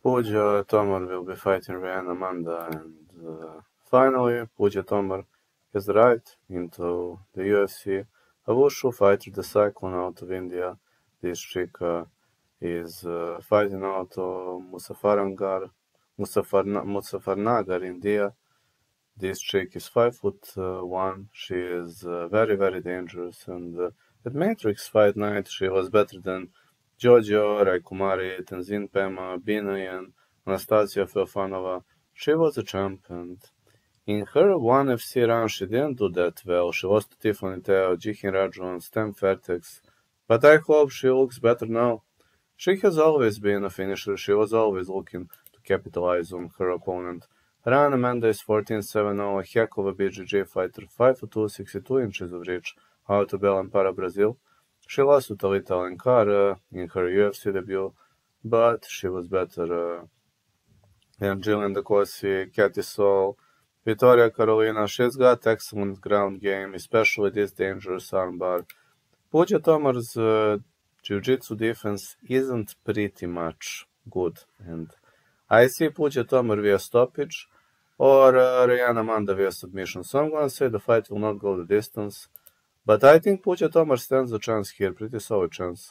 Pooja Tomar will be fighting Ryan Amanda, and finally, Pooja Tomar is right into the UFC. A wushu fighter, the cyclone out of India. This chick is fighting out of Muzaffarnagar, India. This chick is 5'1". She is very, very dangerous. And at Matrix Fight Night, she was better than Jojo, Raikumari, Tenzin Pema, Binay, and Anastasia Feofanova. She was a champ, and in her one FC run, she didn't do that well. She lost to Tiffany Teo, Jihin Raju, and Stem Fertex. But I hope she looks better now. She has always been a finisher. She was always looking to capitalize on her opponent. Ryan Amanda is 14-7-0, a heck of a BJJ fighter, 5'2", 62 inches of reach, out of Belampara, Brazil. She lost to Talita Alencar in her UFC debut, but she was better than Jillian DeCourcy, Katie Saul, Victoria Carolina. She's got excellent ground game, especially this dangerous armbar. Pooja Tomar's jiu-jitsu defense isn't pretty much good, and I see Pooja Tomar via stoppage or Ryan Amanda via submission. So I'm gonna say the fight will not go the distance, but I think Pooja Tomar stands a chance here, pretty solid chance.